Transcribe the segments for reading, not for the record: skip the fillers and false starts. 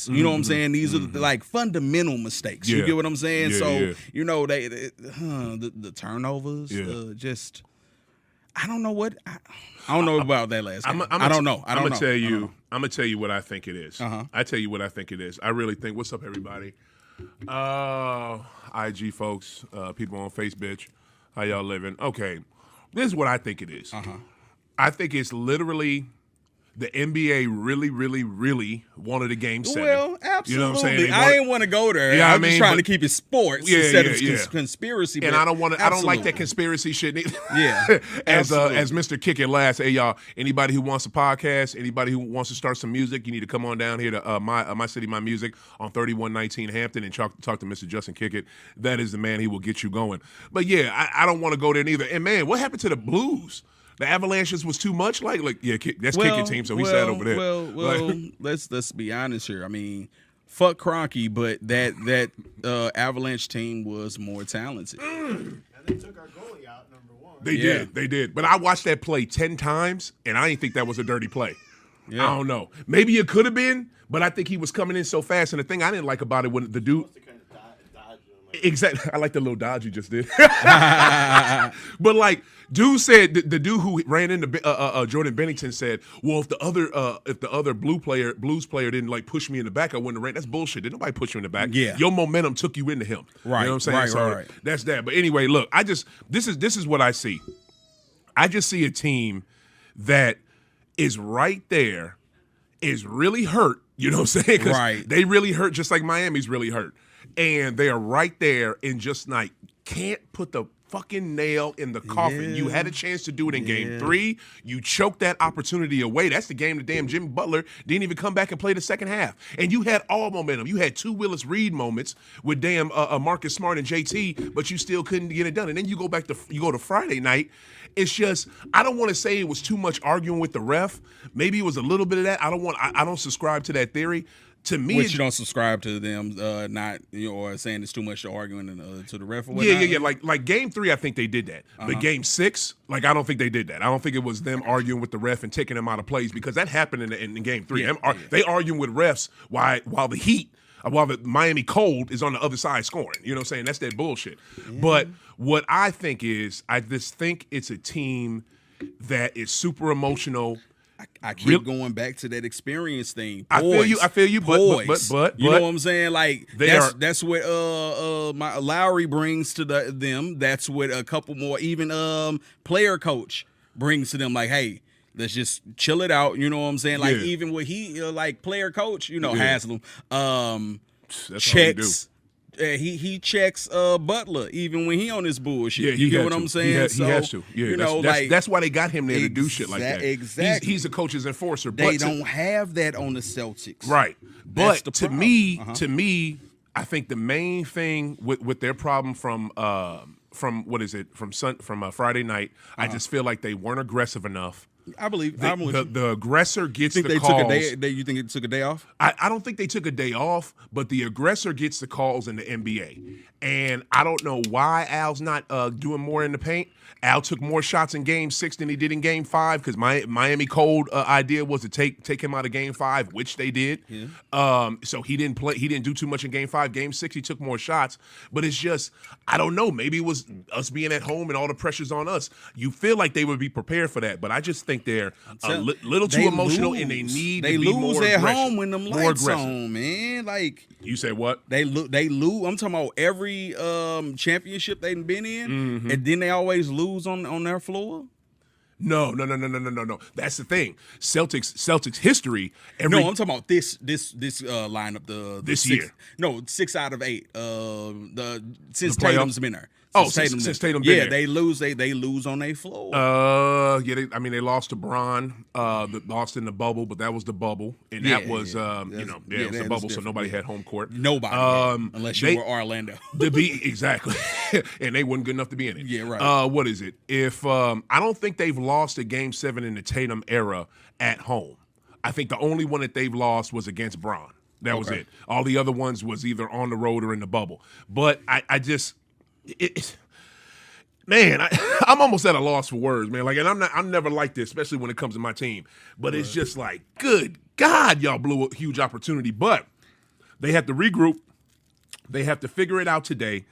mistakes. You know what I'm saying? These are like fundamental mistakes. You get what I'm saying? You know, the turnovers, just I don't know what I don't know about that last game. I don't know. I'm gonna tell you. I'm gonna tell you what I think it is. I tell you what I think it is. I really think. What's up, everybody? IG folks, people on Facebook, how y'all living? Okay, this is what I think it is. I think it's literally the NBA really, really, really wanted a game 7. Well, absolutely. You know what I'm saying? I didn't want to go there. Yeah, I'm just trying to keep it sports instead of conspiracy. And I don't want to. I don't like that conspiracy shit. As Mr. Kick It Last. Hey y'all, anybody who wants a podcast, anybody who wants to start some music, you need to come on down here to my city, my music on 3119 Hampton and talk to Mr. Justin Kick It. That is the man. He will get you going. But yeah, I don't want to go there neither. And man, what happened to the Blues? The Avalanches was too much. That's Kick It team. So he sat over there. Well, let's be honest here. I mean, fuck Kroenke, but that Avalanche team was more talented. And they took our goalie out, number one. They did. But I watched that play 10 times, and I didn't think that was a dirty play. Yeah. I don't know. Maybe it could have been, but I think he was coming in so fast. And the thing I didn't like about it when the dude. Exactly. I like the little dodge you just did. But like, dude said the dude who ran into Jordan Bennington said, "Well, if the other Blues player didn't like push me in the back, I wouldn't have ran." That's bullshit. Did nobody push you in the back? Yeah, your momentum took you into him. Right. You know what I'm saying? Right. That's that. But anyway, look, this is what I see. I just see a team that is right there, is really hurt. You know what I'm saying? Because they really hurt, just like Miami's really hurt. And they are right there and just like can't put the fucking nail in the coffin. You had a chance to do it in game 3. You choked that opportunity away. That's the game that damn Jimmy Butler didn't even come back and play the second half. And you had all momentum. You had 2 Willis Reed moments with damn Marcus Smart and JT, but you still couldn't get it done. And then you go to Friday night. It's just, I don't want to say it was too much arguing with the ref. Maybe it was a little bit of that. I don't subscribe to that theory. To me, which you don't subscribe to them, not or saying it's too much to arguing to the ref. Or yeah. Like game 3, I think they did that. But game 6, like I don't think they did that. I don't think it was them arguing with the ref and taking them out of plays because that happened in game 3. They arguing with refs while the Miami Cold is on the other side scoring. You know what I'm saying? That's that bullshit. Yeah. But what I think is, I just think it's a team that is super emotional. I keep going back to that experience thing. Boys, I feel you, but you know what I'm saying? Like that's what my Lowry brings to them. That's what a couple more, even player coach brings to them. Like, hey, let's just chill it out. You know what I'm saying? Like even with like player coach, Haslam checks. He checks Butler even when he on his bullshit. Yeah, you get what I'm saying? He has to. Yeah, that's why they got him there to do shit like that. Exactly. He's a coach's enforcer. They don't have that on the Celtics. Right. But to me, I think the main thing with their problem from Friday night, I just feel like they weren't aggressive enough. I believe the aggressor gets the calls. You think it took a day off? I don't think they took a day off, but the aggressor gets the calls in the NBA. And I don't know why Al's not doing more in the paint. Al took more shots in Game 6 than he did in Game 5 because Miami Cold idea was to take him out of Game 5, which they did. Yeah. So he didn't play. He didn't do too much in Game 5. Game 6, he took more shots. But it's just, I don't know. Maybe it was us being at home and all the pressure's on us. You feel like they would be prepared for that, but I just think they're a little too emotional and they need to be more aggressive. They lose at home when them lights on, man. Like you said, what? They lose. I'm talking about every championship they've been in, and then they always lose on their floor. No. That's the thing. Celtics history. No, I'm talking about this lineup. This year. No, 6 out of 8. Since Tatum's been there. Since Tatum been there. They lose. They lose on their floor. They lost to Bron. Lost in the bubble, but that was the bubble, and that was it was the bubble, so nobody had home court. Nobody, unless you were Orlando. Exactly, and they weren't good enough to be in it. Yeah, right. What is it? If I don't think they've lost a Game 7 in the Tatum era at home. I think the only one that they've lost was against Bron. That was it. All the other ones was either on the road or in the bubble. But I'm almost at a loss for words, man. Like, and I'm never like this, especially when it comes to my team. But it's just like, good God, y'all blew a huge opportunity. But They have to regroup. They have to figure it out today.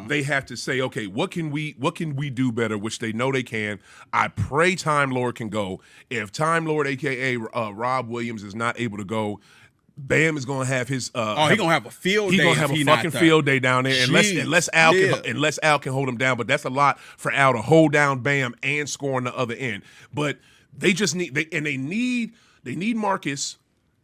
They have to say, okay, what can we do better, which they know they can. I pray Time Lord can go. If Time Lord, a.k.a. Rob Williams, is not able to go, Bam is going to have his he's going to have a field day. He's going to have a fucking field day down there unless Al can hold him down. But that's a lot for Al to hold down Bam and score on the other end. But they just need Marcus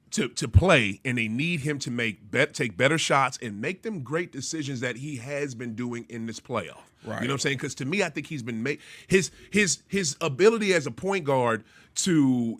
to play, and they need him to take better shots and make them great decisions that he has been doing in this playoff. Right. You know what I'm saying? Because to me, I think he's been his ability as a point guard to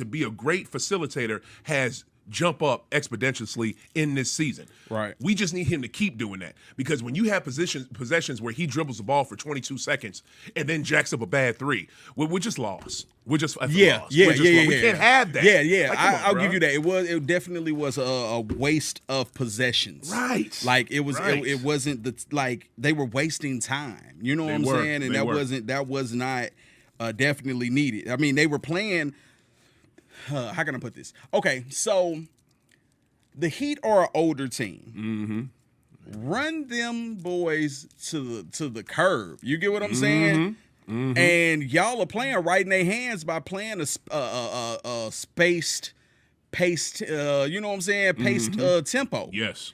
be a great facilitator has jump up exponentially in this season. Right. We just need him to keep doing that, because when you have possessions where he dribbles the ball for 22 seconds and then jacks up a bad three, we're just lost. We're just lost. We can't have that. Yeah. Like, I'll give you that. It definitely was a waste of possessions. Right. Like it was. Right. It wasn't like they were wasting time. You know what I'm saying? And that was not definitely needed. I mean, they were playing. How can I put this? Okay, so the Heat are an older team. Run them boys to the curb. You get what I'm saying? And y'all are playing right in their hands by playing a spaced, paced. You know what I'm saying? Paced tempo. Yes.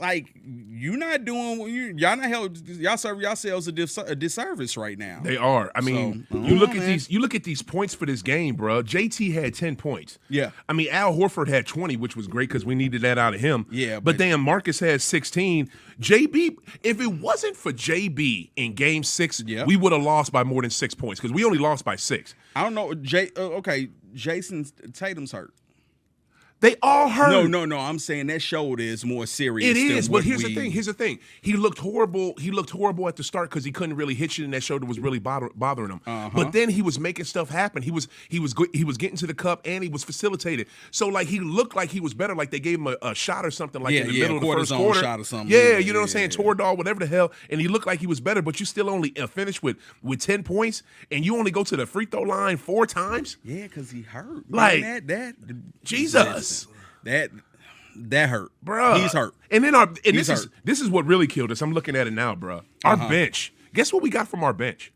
Like, you're not doing. Y'all serve yourselves a disservice right now. They are. I mean, you look at these points for this game, bro. JT had 10 points. Yeah. I mean, Al Horford had 20, which was great because we needed that out of him. Yeah. But then Marcus had 16. JB, if it wasn't for JB in Game 6, we would have lost by more than 6 points because we only lost by 6. I don't know. Jason Tatum's hurt. They all hurt. No. I'm saying that shoulder is more serious. It is, but here's the thing. He looked horrible. He looked horrible at the start because he couldn't really hit shit, and that shoulder was really bothering him. But then he was making stuff happen. He was getting to the cup, and he was facilitated. So like he looked like he was better. Like they gave him a shot or something. Like in the middle of the first quarter, shot or something. Yeah, you know what I'm saying? Toradol, whatever the hell, and he looked like he was better. But you still only finished with 10 points, and you only go to the free throw line 4 times. Yeah, because he hurt. Like that Jesus. That hurt, bro. He's hurt, and then this is what really killed us. I'm looking at it now, bro. Our bench. Guess what we got from our bench?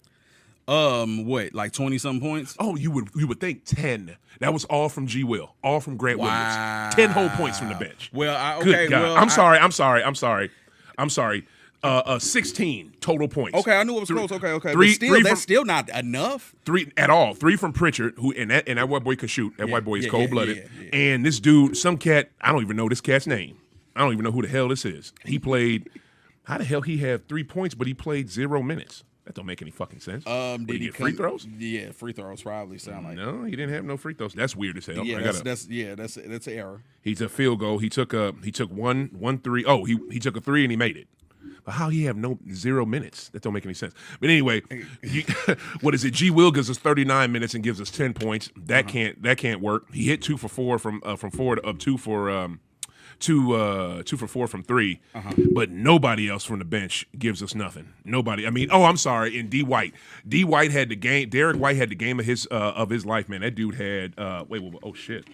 What, like 20-something points? Oh, you would think 10. That was all from G. Will, all from Grant Williams. 10 whole points from the bench. Well, Good God. I'm sorry. 16 total points. Okay, I knew it was close. Okay. That's still not enough. 3 at all. 3 from Pritchard, who and that white boy can shoot. That white boy is cold-blooded. And this dude, some cat, I don't even know this cat's name. I don't even know who the hell this is. He played. How the hell he had 3 points, but he played 0 minutes? That don't make any fucking sense. Did he get free throws? Yeah, free throws probably sound like. No, he didn't have no free throws. That's weird as hell. Yeah, that's an error. He's a field goal. He took one three. Oh, he took a 3 and he made it. But how he have 0 minutes? That don't make any sense. But anyway, what is it? G. Will gives us 39 minutes and gives us 10 points. That can't work. He hit 2 for 4 from 4 to 2 for 2 for 4 from 3. But nobody else from the bench gives us nothing. Nobody. I mean, I'm sorry. And D. White had the game. Derek White had the game of his life, man. That dude had. Wait. Oh shit.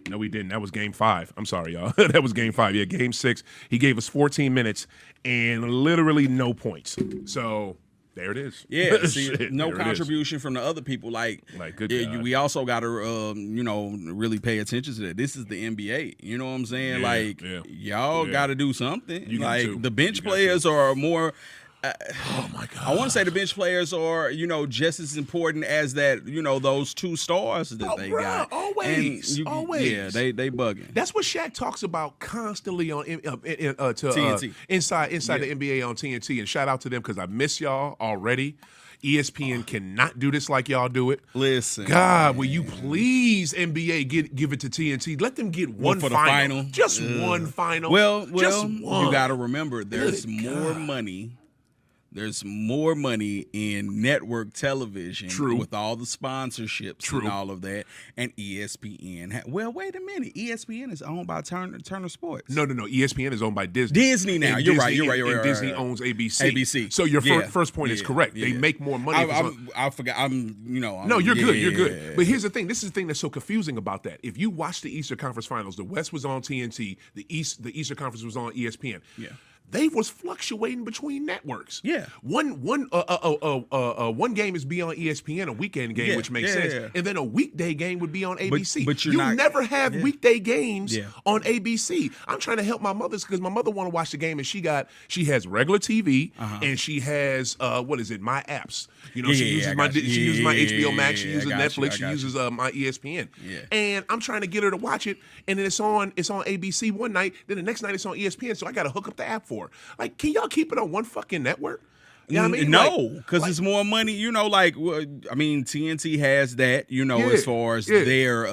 No, he didn't. That was Game 5. I'm sorry, y'all. That was Game 5. Yeah, Game 6. He gave us 14 minutes and literally no points. So there it is. Yeah, see, no contribution from the other people. Like good God. We also got to, really pay attention to that. This is the NBA. You know what I'm saying? Y'all got to do something. The bench players are more. Oh my God! I want to say the bench players are, just as important as that, those 2 stars that they got. Always. Yeah, they bugging. That's what Shaq talks about constantly on TNT. Inside the NBA on TNT. And shout out to them because I miss y'all already. ESPN cannot do this like y'all do it. Listen, God, will you please NBA give it to TNT? Let them get one for final. The final. Just one final. Well, just one. You got to remember, there's more money there's more money in network television with all the sponsorships and all of that, and ESPN. Well, wait a minute. ESPN is owned by Turner Sports. No. ESPN is owned by Disney. Disney now. You're right. And Disney owns ABC. ABC. So your first point is correct. They make more money. I forgot. No, you're good. You're good. But here's the thing. This is the thing that's so confusing about that. If you watch the Eastern Conference Finals, the West was on TNT. The Eastern Conference was on ESPN. Yeah. They was fluctuating between networks. Yeah. One game is be on ESPN, a weekend game, which makes sense. Yeah. And then a weekday game would be on ABC. But you never have weekday games on ABC. I'm trying to help my mother because my mother want to watch the game, and she has regular TV and she has my apps. She uses my HBO Max, she uses Netflix, she uses my ESPN. Yeah. And I'm trying to get her to watch it, and then it's on ABC one night, then the next night it's on ESPN, so I got to hook up the app for her. Like, can y'all keep it on one fucking network? You know what I mean? No, because it's more money. TNT has that, as far as their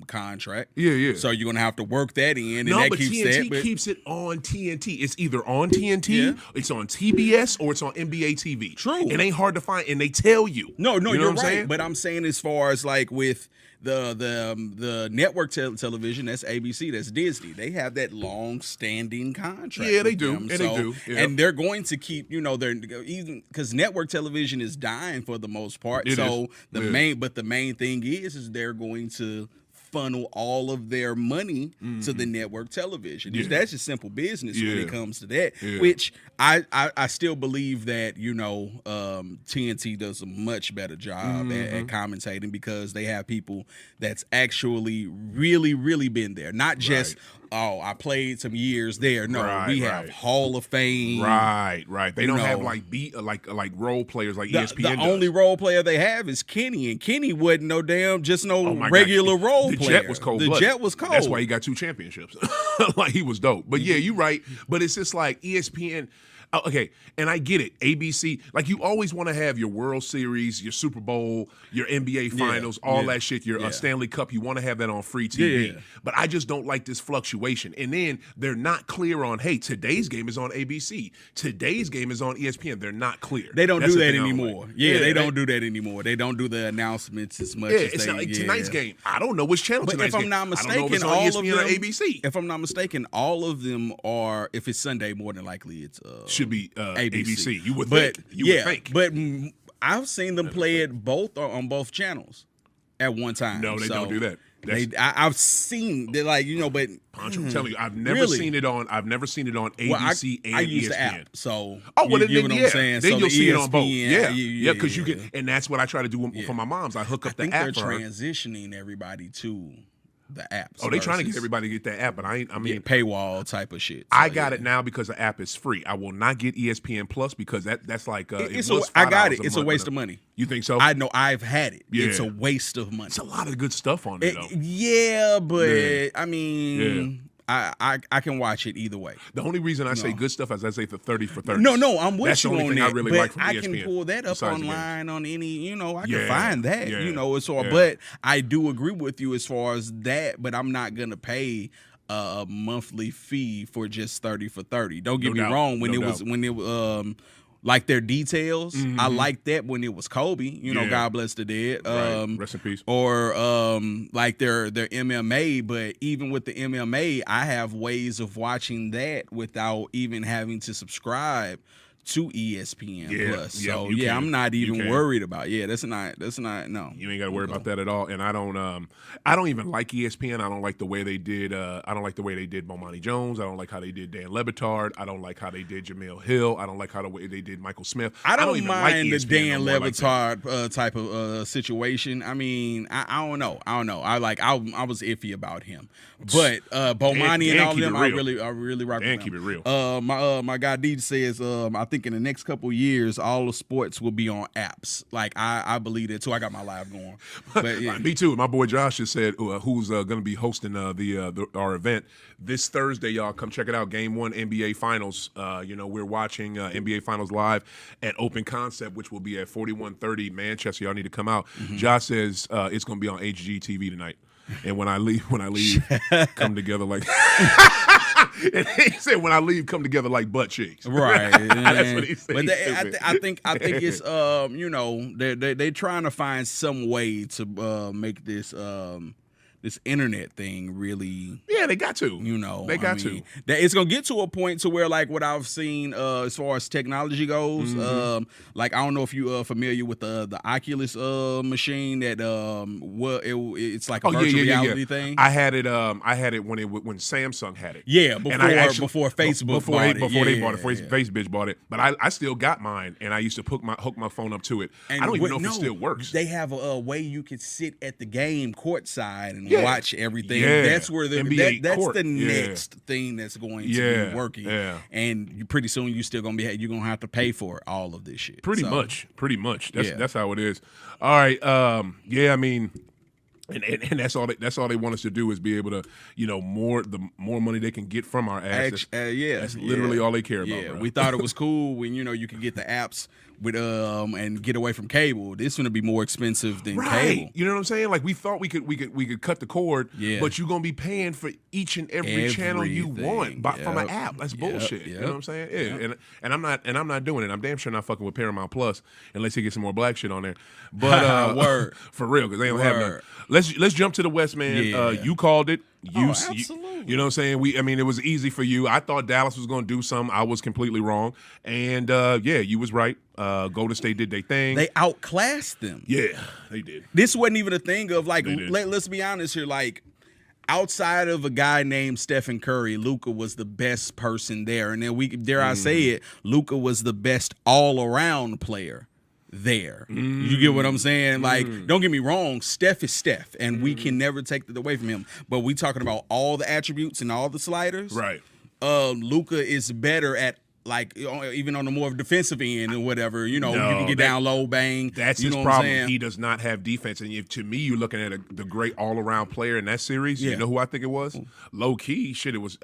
contract. Yeah. So you're gonna have to work that in, and that keeps TNT keeps it on TNT. It's either on TNT, it's on TBS, or it's on NBA TV. True. It ain't hard to find, and they tell you. No, you're right. Saying? But I'm saying as far as like with the network television, that's ABC, that's Disney. They have that long-standing contract. Yeah, they do. And they're going to keep, they're even because network television is dying for the most part. The main thing is they're going to funnel all of their money to the network television. Yeah. That's just simple business when it comes to that, which I still believe that, TNT does a much better job at commentating because they have people that's actually really, really been there. Not just, I played some years there. No, we have Hall of Fame. Right. They don't have like role players like ESPN The only role player they have is Kenny, and Kenny wasn't no regular role player. The Jet was cold. The Jet was cold. That's why he got 2 championships. Like, he was dope. But yeah, you're right. But it's just like ESPN. Okay, and I get it. ABC, like, you always want to have your World Series, your Super Bowl, your NBA Finals, all that shit, your Stanley Cup. You want to have that on free TV. Yeah. But I just don't like this fluctuation. And then they're not clear on, hey, today's game is on ABC. Today's game is on ESPN. They're not clear. They don't do that anymore. They don't do that anymore. They don't do the announcements as much as it's not like tonight's game. I don't know which channel tonight's game. If I'm not mistaken, all of them, or ABC. If I'm not mistaken, all of them are, if it's Sunday, more than likely it's should be ABC. You would think. But I've seen them play it on both channels at one time. No, they don't do that. I've seen they're like, but Pancho, I'm telling you, I've never seen it on ABC and I use ESPN. The app, so then I'm saying? Then you'll see it on both. Yeah, because you can, and that's what I try to do for my moms. I hook up the app. They're transitioning everybody to the app. Oh, they trying to get everybody to get that app, but I mean paywall type of shit. So, I got it now because the app is free. I will not get ESPN Plus because that's like I got it. It's a waste of money. You think so? I know. I've had it. Yeah. It's a waste of money. It's a lot of good stuff on it, though. Yeah, but I mean. I can watch it either way. The only reason I say good stuff is I say for 30 for 30. No, I'm with That's you the only on thing that. I really but like from I ESPN. can pull that up online on any, I can Yeah, find that, yeah, but I do agree with you as far as that, but I'm not going to pay a monthly fee for just 30 for 30. Don't get me wrong. When it was like their details, I liked that when it was Kobe. God bless the dead. Rest in peace. Or like their MMA. But even with the MMA, I have ways of watching that without even having to subscribe to ESPN Plus. So I'm not even worried about. That's not no. You ain't got to worry about that at all. And I don't even like ESPN. I don't like the way they did Bomani Jones. I don't like how they did Dan Le Batard. I don't like how they did Jamel Hill. I don't like how the way they did Michael Smith. I don't even mind like the Dan Le Batard type of situation. I mean, I don't know. I was iffy about him. But Bomani and all of them, I really rock with them. Keep it real. My guy DJ says I think in the next couple of years, all the sports will be on apps. Like I believe that too. I got my live going. But yeah. Me too. My boy Josh just said who's going to be hosting our event this Thursday. Y'all come check it out. Game 1 NBA Finals. We're watching NBA Finals live at Open Concept, which will be at 4130 Manchester. Y'all need to come out. Josh says it's going to be on HGTV tonight. And when I leave, come together like. And he said, "When I leave, come together like butt cheeks." Right. That's what he said. But I think it's they're trying to find some way to make this internet thing really. Yeah, they got to. They got to. It's gonna get to a point to where, like, what I've seen as far as technology goes, like, I don't know if you familiar with the Oculus machine that it's like a virtual reality thing. I had it when Samsung had it. Yeah, before Facebook before they bought it, Facebook bought it. But I still got mine, and I used to hook my phone up to it. And I don't even know if it still works. They have a way you could sit at the game courtside and watch everything. Yeah. That's where that's court. the next thing that's going to be working. Yeah. And pretty soon you're gonna have to pay for all of this shit. Pretty much. That's how it is. All right. I mean. And that's all they want us to do is be able to, the more money they can get from our ass. That's literally all they care about. Yeah, bro. We thought it was cool when you could get the apps with and get away from cable. This is gonna be more expensive than cable. You know what I'm saying? Like, we thought we could cut the cord, but you're gonna be paying for each and every channel you want from an app. That's bullshit. You know what I'm saying? Yeah. And I'm not doing it. I'm damn sure not fucking with Paramount Plus unless he gets some more black shit on there. But word. For real, because they don't have none. Let's jump to the West, man. You called it. Absolutely. You know what I'm saying? It was easy for you. I thought Dallas was going to do something. I was completely wrong. And you was right. Golden State did their thing. They outclassed them. Yeah, they did. This wasn't even a thing of, like, let's be honest here, like, outside of a guy named Stephen Curry, Luka was the best person there. And then I say it, Luka was the best all-around player there. You get what I'm saying? Like, don't get me wrong, Steph is Steph, and we can never take that away from him. But we talking about all the attributes and all the sliders. Right. Luka is better at, like, even on the more defensive end or whatever. You can get down low, bang. That's his problem. He does not have defense. And to me, you're looking at the great all-around player in that series. Yeah. You know who I think it was? Low key,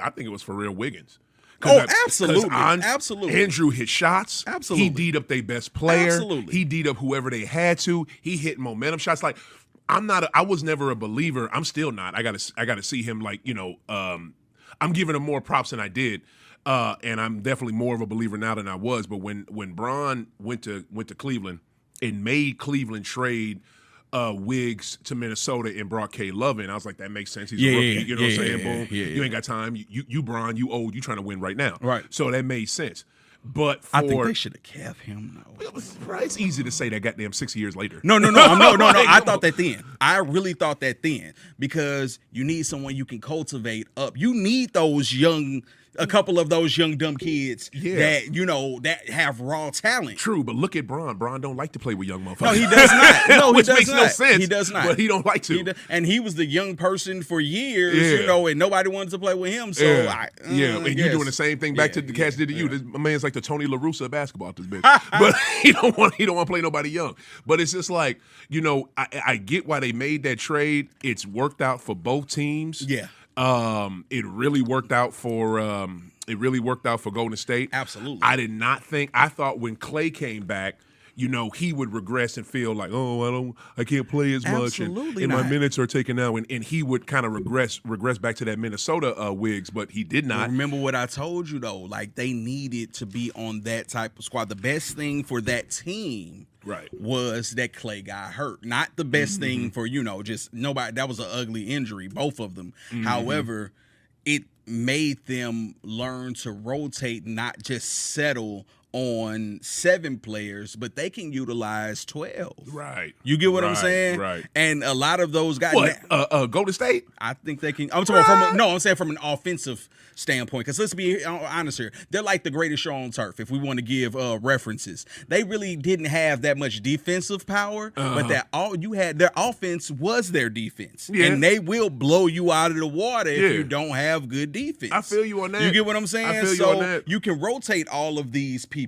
I think it was for real Wiggins. Absolutely. Absolutely. Andrew hit shots. Absolutely. He D'd up their best player. Absolutely. He D'd up whoever they had to. He hit momentum shots. Like, I was never a believer. I'm still not. I gotta see him, like, I'm giving him more props than I did. And I'm definitely more of a believer now than I was. But when Bron went to Cleveland and made Cleveland trade Wiggs to Minnesota and brought K Love in, I was like, that makes sense. He's a rookie. You know what I'm saying? Boom. You ain't got time. You Bron, you old. You trying to win right now. Right. So that made sense. But I think they should have kept him, though. It's easy to say that goddamn 6 years later. No. I thought that then. I really thought that then, because you need someone you can cultivate up. You need a couple of those young dumb kids that have raw talent. True, but look at Bron. Bron don't like to play with young motherfuckers. No, he does not. No, which makes no sense. He does not. But he don't like to. And he was the young person for years, and nobody wanted to play with him. So and you're doing the same thing back to the cats did to you. My man's like the Tony La Russa of basketball at this bitch. But he don't want to play nobody young. But it's just like, I get why they made that trade. It's worked out for both teams. Yeah. It really worked out for Golden State. Absolutely. I thought when Clay came back, he would regress and feel like, I can't play as much, and my minutes are taken out, and he would kind of regress back to that Minnesota Wiggs, but he did not. Remember what I told you, though, like, they needed to be on that type of squad. The best thing for that team was that Clay got hurt. Not the best thing for, just nobody. That was an ugly injury, both of them. However, it made them learn to rotate, not just settle on 7 players, but they can utilize 12. Right. You get what I'm saying? Right. And a lot of those guys. What? Golden State? I think they can. I'm saying from an offensive standpoint, because let's be honest here, they're like the greatest show on turf, if we want to give references. They really didn't have that much defensive power, but their offense was their defense. Yeah. And they will blow you out of the water if you don't have good defense. I feel you on that. You get what I'm saying? I feel you on that. You can rotate all of these people.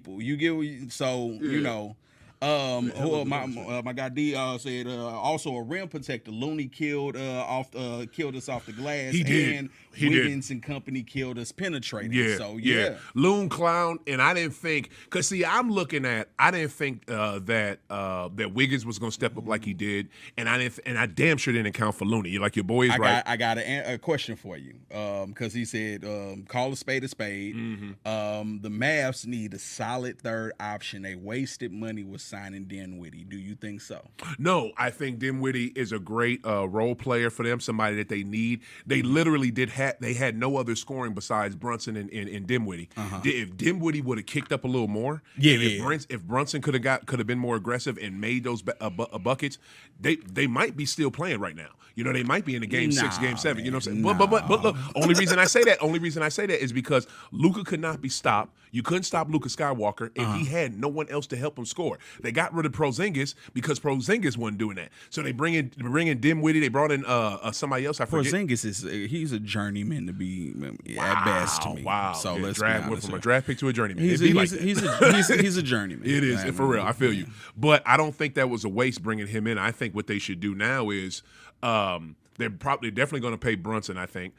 My guy D said also a rim protector. Looney killed us off the glass. He did. And Wiggins and company killed us penetrating. Yeah. So yeah. Loon clown, and I didn't think because see, I didn't think that Wiggins was gonna step up like he did, and I damn sure didn't account for Looney. Like your boy is right. I got a question for you because he said call a spade a spade. Mm-hmm. The Mavs need a solid third option. They wasted money with signing Dinwiddie. Do you think so? No, I think Dinwiddie is a great role player for them. Somebody that they need. They literally they had no other scoring besides Brunson and Dinwiddie. Uh-huh. If Dinwiddie would have kicked up a little more, if Brunson could have been more aggressive and made those buckets, they might be still playing right now. You know, they might be in the game 6, game 7. Man, you know what I'm saying? But look, only reason I say that is because Luka could not be stopped. You couldn't stop Luka Skywalker, and he had no one else to help him score. They got rid of Porzingis because Porzingis wasn't doing that. So they bring in Dinwiddie. They brought in somebody else. I forget. Porzingis he's a journeyman to be at best to me. Wow. So let's went from a draft pick to a journeyman. He's a journeyman. It is for real. I feel you. But I don't think that was a waste bringing him in. I think what they should do now is they're definitely going to pay Brunson. I think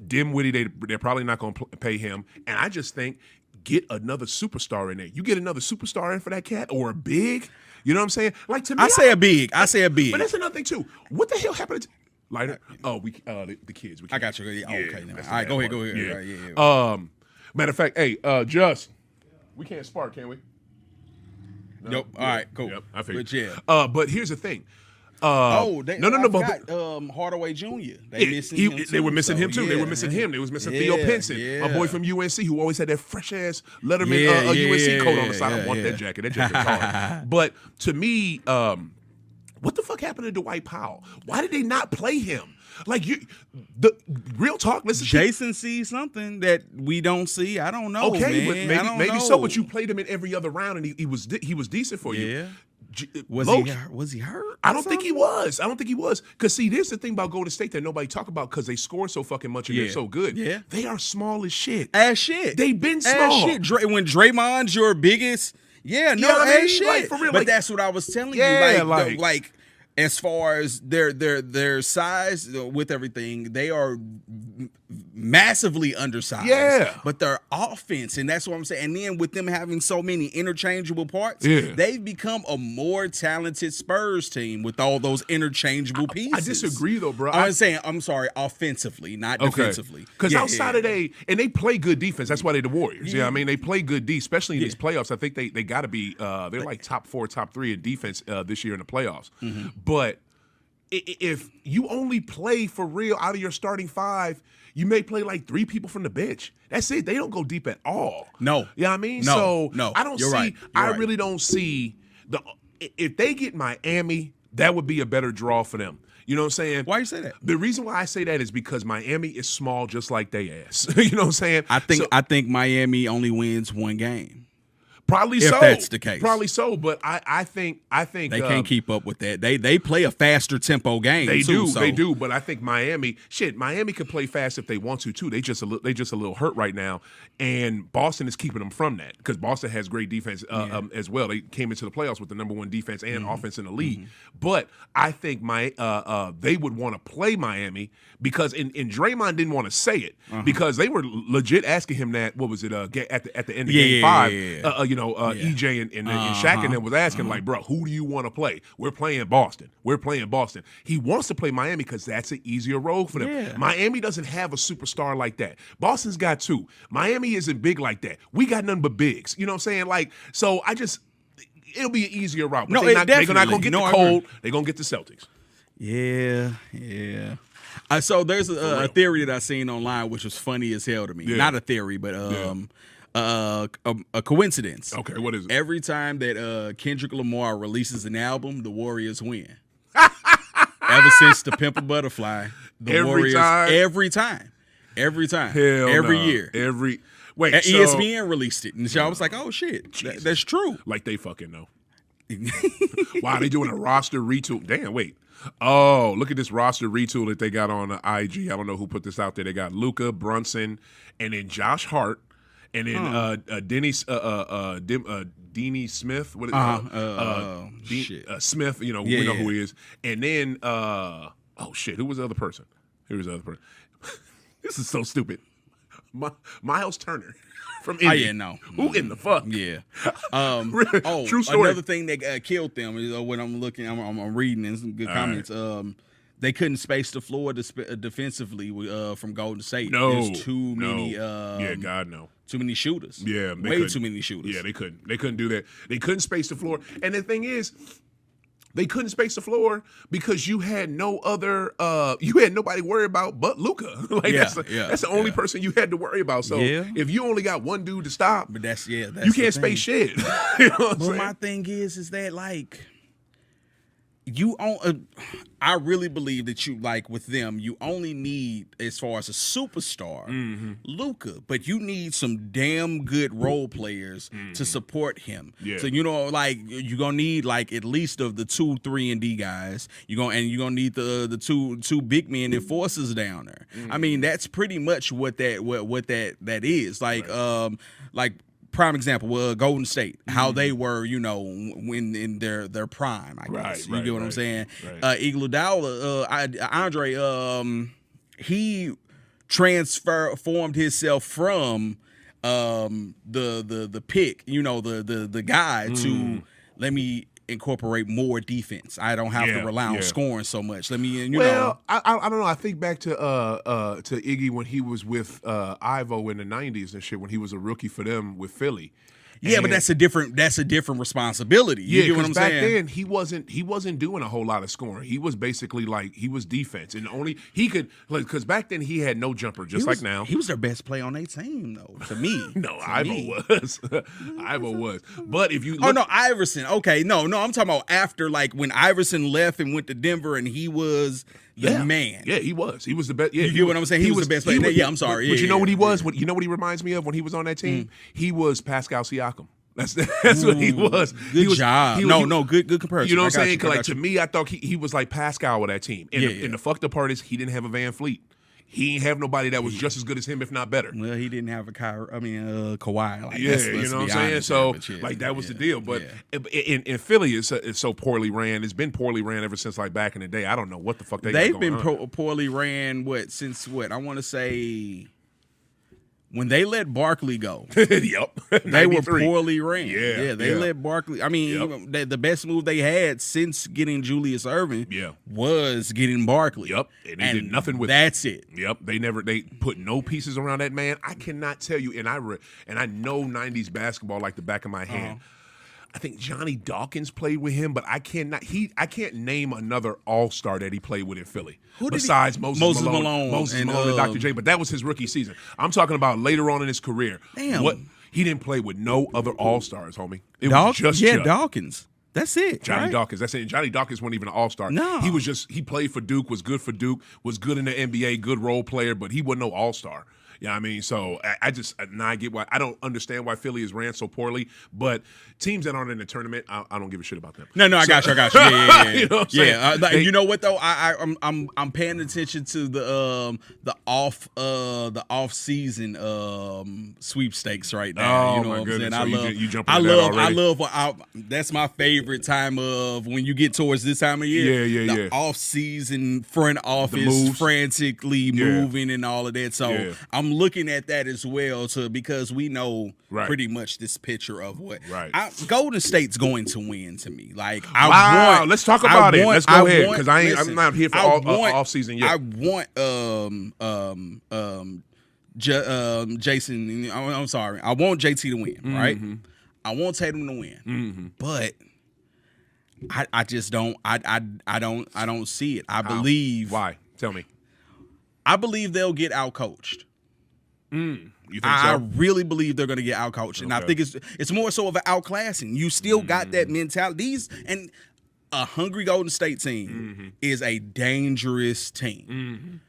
Dinwiddie they're probably not going to pay him, and I just think get another superstar in there. You get another superstar in for that cat or a big. You know what I'm saying? Like to me, I say a big. But that's another thing too. What the hell happened to Lighter? Oh, the kids. I got you. Yeah, okay. All right, go ahead. Yeah. Right, yeah. Matter of fact, hey, Just, we can't spark, can we? No? Nope. All right, cool. Yep, I figured. But yeah. But here's the thing. But Hardaway Jr. They were missing him too. They were missing him. They was missing Theo Pinson, my boy from UNC, who always had that fresh ass Letterman UNC coat on the side. I want that jacket. That jacket's hard. But to me, what the fuck happened to Dwight Powell? Why did they not play him? Like the real talk. Listen, Jason sees something that we don't see. I don't know. Okay, man. but maybe so. But you played him in every other round, and he was decent for you. Was he hurt? I don't think he was. Because, see, there's the thing about Golden State that nobody talk about because they score so fucking much and they're so good. Yeah. They are small as shit. They've been small. When Draymond's your biggest, shit. Like, for real. But that's what I was telling you. Like, as far as their size with everything, they are massively undersized. Yeah. But their offense, and that's what I'm saying. And then with them having so many interchangeable parts, they've become a more talented Spurs team with all those interchangeable pieces. I disagree though, bro. I'm sorry, offensively, not defensively. Because outside of and they play good defense. That's why they're the Warriors. Yeah, I mean, they play good D, especially in these playoffs. I think they got to be, they're like top 4, top 3 in defense this year in the playoffs. Mm-hmm. But if you only play for real out of your starting 5, you may play like 3 people from the bench. That's it. They don't go deep at all. No. You know what I mean? No. I don't see I really don't see if they get Miami, that would be a better draw for them. You know what I'm saying? Why you say that? The reason why I say that is because Miami is small just like they ass. You know what I'm saying? I think Miami only wins 1 game. Probably if so. If that's the case. Probably so, but I think they can't keep up with that. They play a faster tempo game. They do, but I think Miami could play fast if they want to too. They just a little hurt right now, and Boston is keeping them from that because Boston has great defense as well. They came into the playoffs with the number 1 defense and offense in the league. Mm-hmm. But I think they would want to play Miami because and Draymond didn't want to say it because they were legit asking him that. What was it at the end of game 5? EJ and Shaq and them was asking, like, bro, who do you want to play? We're playing Boston. He wants to play Miami because that's an easier role for them. Yeah. Miami doesn't have a superstar like that. Boston's got 2. Miami isn't big like that. We got nothing but bigs. You know what I'm saying? Like, so it'll be an easier route. But they're not going to get the cold. They're going to get the Celtics. Yeah. So there's a theory that I seen online, which was funny as hell to me. Yeah. Not a theory, but a coincidence. Okay, what is it? Every time that Kendrick Lamar releases an album, the Warriors win. Ever since The Pimp a Butterfly, the Warriors every time. Hell every no. year. Wait, and ESPN released it, and so I was like, "Oh shit, that's true." Like they fucking know. Wow, they doing a roster retool? Damn, wait. Oh, look at this roster retool that they got on IG. I don't know who put this out there. They got Luka, Brunson, and then Josh Hart. And then Deanie Smith, what is Smith, we know who he is. And then who was the other person? This is so stupid. Miles Turner from Indy. Oh yeah, no. Who in the fuck? Yeah. True story. Another thing that killed them is when I'm looking, I'm reading and some good comments. Right. They couldn't space the floor defensively from Golden State. No, there's too many. God no. Too many shooters. Yeah, way too many shooters. Yeah, they couldn't. They couldn't do that. They couldn't space the floor. And the thing is, they couldn't space the floor because you had no other. You had nobody to worry about but Luka. That's the only person you had to worry about. So if you only got one dude to stop, but that's you can't space shit. My thing is that like. I really believe that with them, you only need, as far as a superstar, Luka, but you need some damn good role players to support him. Yeah. So you're gonna need at least of the 2, 3 and D guys. You're gonna need the two big men enforcers down there. I mean, that's pretty much what that is. Prime example, Golden State, how they were, when in their prime, I guess. You get what I'm saying? Right. Iguodala, Andre, he transformed himself from the pick, the guy to let me incorporate more defense. I don't have to rely on scoring so much. Let me, I don't know. I think back to Iggy when he was with Ivo in the '90s and shit. When he was a rookie for them with Philly. Yeah, but that's a different responsibility. You get what I'm saying? Back then he wasn't doing a whole lot of scoring. He was basically he was defense, and only he could because back then he had no jumper, like now. He was their best player on their team, though. To me, no, Ivo was. Ivo was. But if you Iverson. Okay, no, I'm talking about after when Iverson left and went to Denver, and he was. The man. Yeah, he was. He was the best. Yeah, you get what I'm saying? He was the best player. I'm sorry. But you know what he was? You know what he reminds me of when he was on that team? He was Pascal Siakam. That's what he was. Good job. Good comparison. You know what I'm saying? To me, I thought he was like Pascal with that team. And the fucked up part is he didn't have a Van Fleet. He didn't have nobody that was just as good as him, if not better. Well, he didn't have Kawhi. You know what I'm saying? So, that was the deal. But in Philly, it's so poorly ran. It's been poorly ran ever since back in the day. I don't know what the fuck they've been poorly ran. Since I want to say. When they let Barkley go, they were poorly ran. They let Barkley. I mean, the best move they had since getting Julius Erving was getting Barkley. And they did nothing with that's it. They put no pieces around that man. I cannot tell you, and I know '90s basketball like the back of my hand. I think Johnny Dawkins played with him, but I can't name another All-Star that he played with in Philly besides Moses Malone and Dr. J. But that was his rookie season. I'm talking about later on in his career. Damn, he didn't play with no other All-Stars, homie. It was just Dawkins. That's it. Johnny Dawkins. That's it. Johnny Dawkins wasn't even an All-Star. No, he played for Duke. Was good for Duke. Was good in the NBA. Good role player, but he wasn't no All-Star. Yeah, I mean, so I get why. I don't understand why Philly is ran so poorly, but teams that aren't in the tournament, I don't give a shit about them. No, I got you. Yeah. You know what I'm saying? You know what though? I'm paying attention to the off season sweepstakes right now. You know what I'm saying? I love. That's my favorite time of when you get towards this time of year. The off season front office frantically moving and all of that. So I'm looking at that as well because we know pretty much this picture of what Golden State's going to win to me. Let's talk about it. Let's go ahead because I'm not here for off season yet. I want Jason. I'm sorry. I want JT to win. Right. I want Tatum to win. But I just don't. I don't see it. I believe. Why? Tell me. I believe they'll get outcoached. You think so? I really believe they're going to get outcoached, and I think it's more so of an outclassing. You still got that mentality. And a hungry Golden State team is a dangerous team.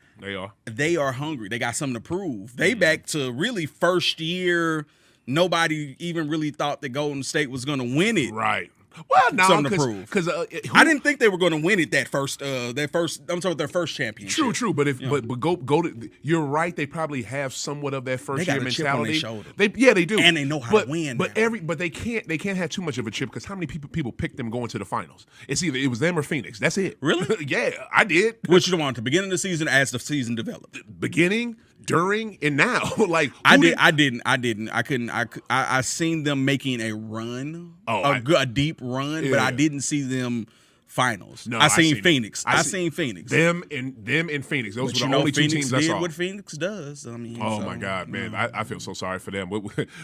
They are hungry. They got something to prove. They back to really first year. Nobody even really thought that Golden State was going to win it. Right. Well, no, something to prove. Because I didn't think they were going to win it that first. I'm talking about their first championship. True. But go to. You're right. They probably have somewhat of that first year mentality. They do, and they know how to win. But they can't have too much of a chip because how many people picked them going to the finals? It's either it was them or Phoenix. That's it. Really? Yeah, I did. Which you want at the beginning of the season as the season developed? Beginning, during, and now. Like I didn't. I couldn't. I seen them making a run, a deep run, but I didn't see them finals. No, I seen Phoenix. I seen Phoenix. Them and Phoenix. Those were the only Phoenix two teams I saw. What Phoenix does. I mean, my God, man, I feel so sorry for them.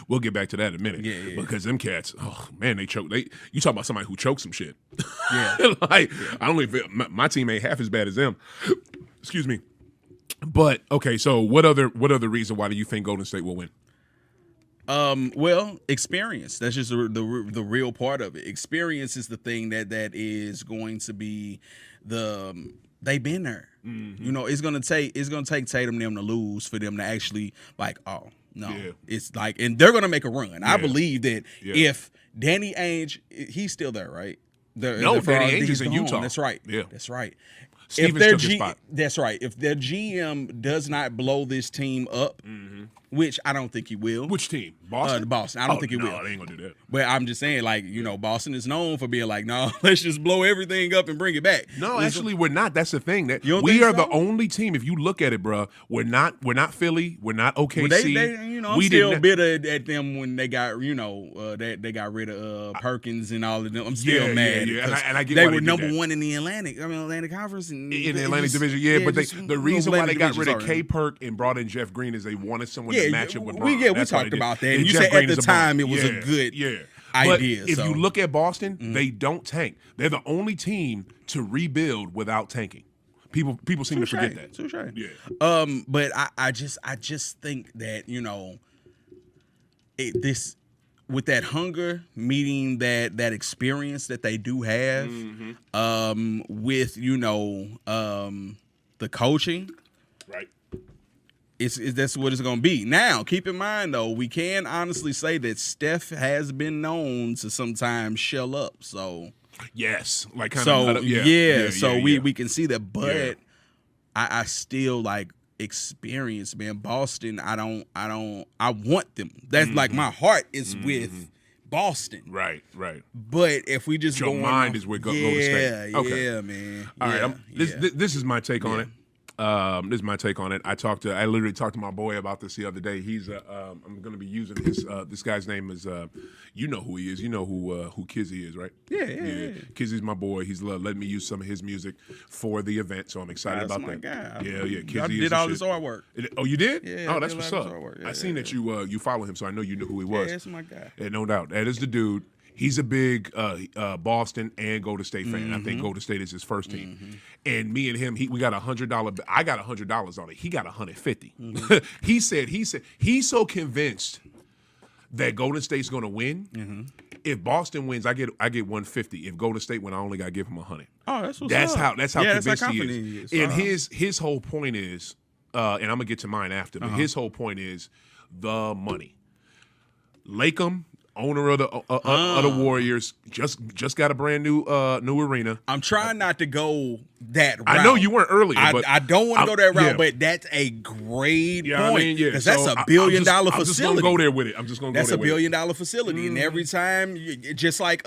We'll get back to that in a minute. Yeah. Because them cats, oh man, they choke. You talk about somebody who choked some shit. Yeah. I don't even. My team ain't half as bad as them. Excuse me. But okay, so what other reason why do you think Golden State will win? Well, experience. That's just the real part of it. Experience is the thing that is going to be they've been there. Mm-hmm. You know, it's gonna take Tatum and them to lose for them to actually like, oh no. Yeah. It's like, and they're gonna make a run. Yeah. I believe that if Danny Ainge, he's still there, right? Danny Ainge is in Utah. That's right. Yeah. That's right. Stevens took his spot. That's right. If their GM does not blow this team up, which I don't think he will. Which team? Boston? Boston. I don't think he will. They ain't gonna do that. But I'm just saying, like, you know, Boston is known for being like, no, let's just blow everything up and bring it back. No, actually, we're not. That's the thing. That we are the only team. If you look at it, bro, we're not Philly. We're not OKC. Well, I'm still bitter at them when they got, they got rid of Perkins and all of them. I'm still mad. Yeah. And I get they why were number one in the Atlantic Conference. In the Atlantic Division, yeah. But the reason why they got rid of K-Perk and brought in Jeff Green is they wanted someone to match up with Bron. We talked about that. And you said at the time it was a good idea. But if you look at Boston, they don't tank. They're the only team to rebuild without tanking. People seem to forget that. Touché. Yeah. But I just think that, this with that hunger meeting that experience that they do have, with the coaching, right. That's what it's going to be. Now, keep in mind, though, we can honestly say that Steph has been known to sometimes shell up. So yes, like kind of so we can see that. But I still like experience, man. Boston, I want them. That's like my heart is with Boston. Right. But if we just your mind is with Golden State. Okay. Yeah, man. All right. This is my take on it. This is my take on it. I literally talked to my boy about this the other day. He's I'm going to be using his this guy's name is you know who he is. You know who Kizzy is, right? Yeah. Kizzy's my boy. He's letting me use some of his music for the event, so I'm excited about that. Guy. Yeah. Kizzy I did all this artwork. Oh, you did? Yeah. Oh, that's what's up. I seen that you follow him, so I know you knew who he was. Yeah, that's my guy. Yeah, no doubt. That is the dude. He's a big Boston and Golden State fan. I think Golden State is his first team. And me and him, we got $100. I got $100 on it. He got $150. He said he's so convinced that Golden State's going to win. If Boston wins, I get $150. If Golden State win, I only got to give him $100. Oh, that's what's up. That's how convinced he is. And his whole point is, and I'm gonna get to mine after, but his whole point is the money. Lakem, owner of the Warriors, just got a brand new arena. I'm trying not to go that route. I know you weren't earlier. I don't want to go that route, but that's a great point. Because that's a $1 billion facility. I'm just going to go there with it. That's a $1 billion facility. And every time, just like,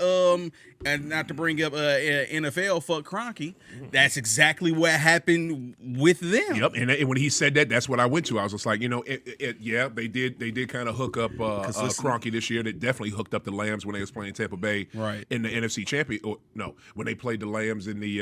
and not to bring up NFL, fuck Kroenke, that's exactly what happened with them. Yep. And when he said that, that's what I went to. I was just like, they did kind of hook up Kroenke this year. They definitely hooked up the Lambs when they was playing Tampa Bay in the NFC champion. When they played the Lambs in the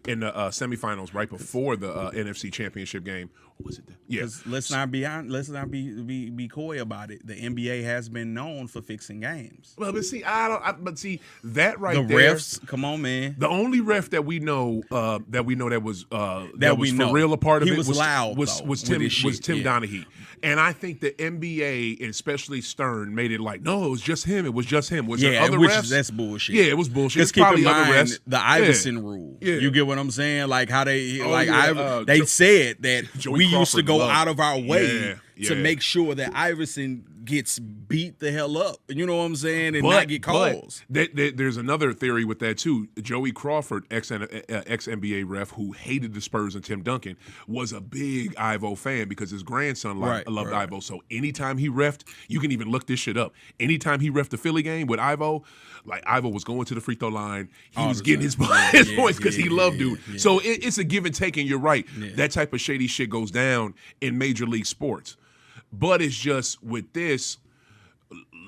semifinals right before the NFC championship game. What was it? Yeah. Let's not be coy about it. The NBA has been known for fixing games. Well, but see, that right the there. The refs, come on, man. The only ref that we know that was for real a part of it was Tim Donaghy. And I think the NBA, and especially Stern, made it like, no, it was just him. Was there other refs? That's bullshit. Yeah, it was bullshit. Just keep in mind the Iverson rule. Yeah. You get what I'm saying? Like how they they said that we used to go out of our way to make sure that Iverson gets beat the hell up. You know what I'm saying? And not get calls. There's another theory with that, too. Joey Crawford, ex-NBA ref, who hated the Spurs and Tim Duncan, was a big Ivo fan because his grandson loved Ivo. So anytime he reffed, you can even look this shit up. Anytime he reffed the Philly game with Ivo, like Ivo was going to the free throw line. He was getting his points because he loved dude. Yeah. So it's a give and take, and you're right. Yeah. That type of shady shit goes down in Major League Sports. But it's just with this,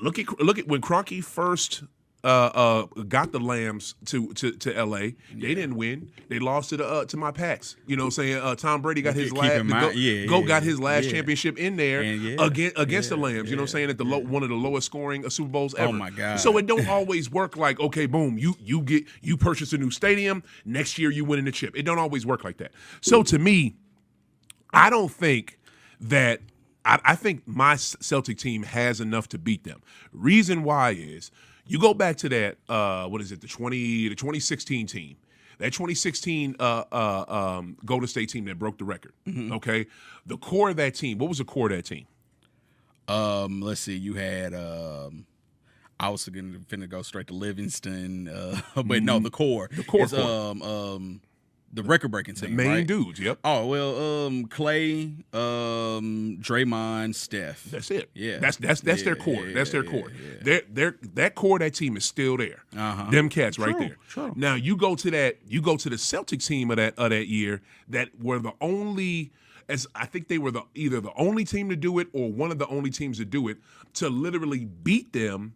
look at when Kroenke first got the Lambs to LA. They didn't win. They lost to my Pats. You know what I'm saying? Tom Brady got his last championship in there against the Lambs. You know what I'm saying? At one of the lowest scoring Super Bowls ever. Oh my God. So it don't always work like, okay, boom, you purchase a new stadium, next year you win in the chip. It don't always work like that. So to me, I don't think that I think my Celtic team has enough to beat them. Reason why is you go back to that, the 2016 team. That 2016 Golden State team that broke the record, okay? The core of that team, what was the core of that team? Let's see, you had I was going to go straight to Livingston, but no, the core. The core. Is, the record-breaking team, the main right? dudes, yep. Oh, well, Clay, Draymond, Steph. That's it. Yeah. That's their core. That's their core. That core of that team is still there. Them cats right there. True. Now you go to the Celtics team of that year that were the only, as I think they were either the only team to do it or one of the only teams to do it, to literally beat them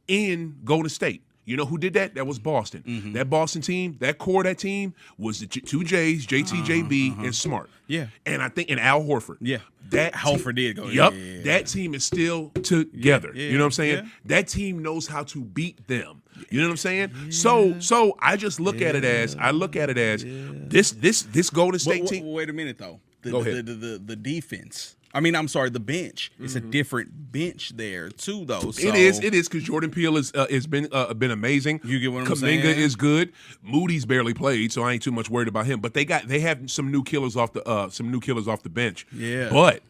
in Golden State. You know who did that? That was Boston. That Boston team, that core of that team was the two J's, JT, JB, and Smart. Yeah. And I think, and Al Horford. Yeah. That Horford did go. Yep. Yeah. That team is still together. Yeah. You know what I'm saying? Yeah. That team knows how to beat them. You know what I'm saying? Yeah. So I just look at it as this Golden State team. Wait a minute though. Go ahead. The defense. I mean, I'm sorry, the bench. It's a different bench there too, though. So. It is because Jordan Peele has been amazing. You get what I'm saying? Kuminga is good. Moody's barely played, so I ain't too much worried about him. But they have some new killers off the bench. Yeah, but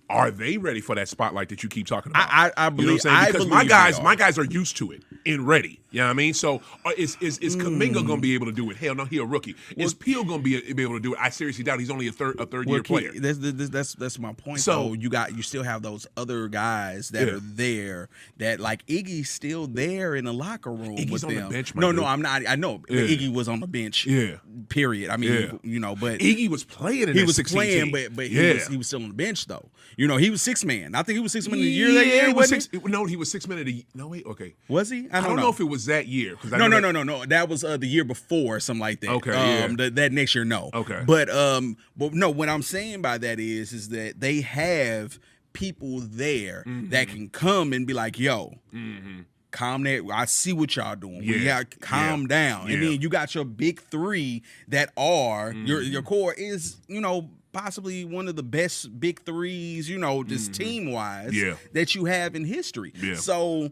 are they ready for that spotlight that you keep talking about? I believe. You know what I'm saying? Because my guys are used to it and ready. You know what I mean? So is Kuminga going to be able to do it? Hell no, he a rookie. Is Peele going to be able to do it? I seriously doubt. He's only a third year player. That's my point. So you still have those other guys that are there that like Iggy's still there in the locker room. Iggy's with on them. the bench. No, I'm not. I know Iggy was on the bench. Yeah. Period. I mean, but Iggy was playing. He was playing, but he was still on the bench though. You know, he was 6 man. I think he was 6 man of the year that year. He was 6 man of the. No, wait, okay. Was he? I don't know if it was that year. No. That was the year before, or something like that. Okay. That next year, no. Okay. But no. What I'm saying by that is that they have people there that can come and be like, yo. Calm that. I see what y'all doing. We got calm down. And then you got your big three that are your core is, possibly one of the best big threes, just team wise that you have in history. Yeah. So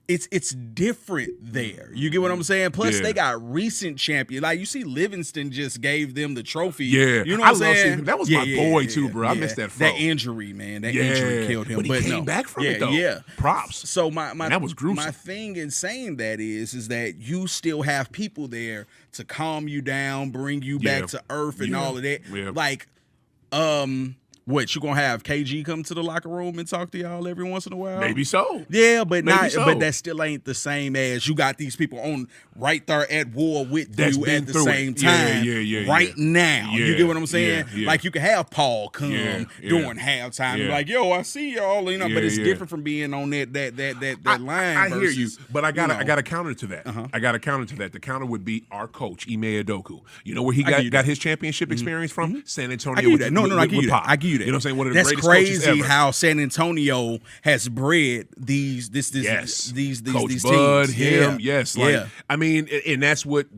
it's different there. You get what I'm saying? Plus, they got recent champions. Like, you see Livingston just gave them the trophy. Yeah. You know what I'm saying? That was my boy, too, bro. I missed that. That injury, man. That injury killed him. But he came back from it, though. Yeah. Props. So that was gruesome. My thing in saying that is that you still have people there to calm you down, bring you back to earth and all of that. Yeah. Like, what, you gonna have KG come to the locker room and talk to y'all every once in a while? Maybe so. Yeah, but but that still ain't the same as you got these people on right there at war with you at the same time. Right now. You get what I'm saying? Like, you can have Paul come during halftime and be like, yo, I see y'all, but it's different from being on that line. I hear you, but I got a counter to that. I got a counter to that. The counter would be our coach, Ime Udoka. You know where he got his championship experience from? San Antonio. I give you that. No, I give you that. I give you that. You know what I'm saying? One of the That's greatest coaches crazy ever. how San Antonio has bred these Coach Bud, teams. him, yes. Like, I mean, and that's what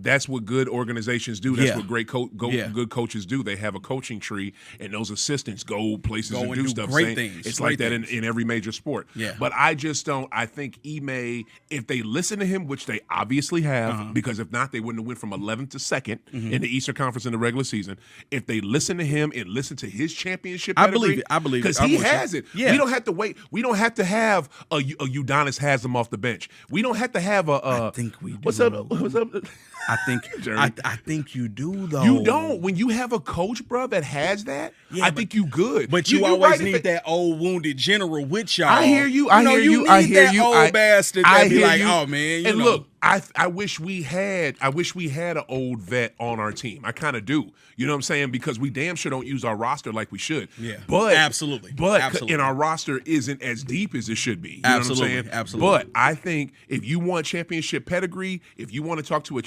good organizations do. That's what great good coaches do. They have a coaching tree, and those assistants go places and do stuff. Great things. It's like that in every major sport. Yeah. But I just don't. I think Ime, if they listen to him, which they obviously have, because if not, they wouldn't have went from 11th to 2nd in the Eastern Conference in the regular season. If they listen to him and listen to his championship championship pedigree? I believe it. Because he has it. Yeah. We don't have to wait. We don't have to have a Udonis Haslem off the bench. We don't have to have a. I think we do. What's up? What's up? I think you do though. You don't. When you have a coach, bro, that has that, I think you good. But you always need that old wounded general with y'all. I hear you. I hear you. I hear you. Old bastard that be like, oh man. And look, I wish we had an old vet on our team. I kind of do. You know what I'm saying? Because we damn sure don't use our roster like we should. Yeah. But absolutely. And our roster isn't as deep as it should be. You know what I'm saying? Absolutely. But I think if you want championship pedigree, if you want to talk to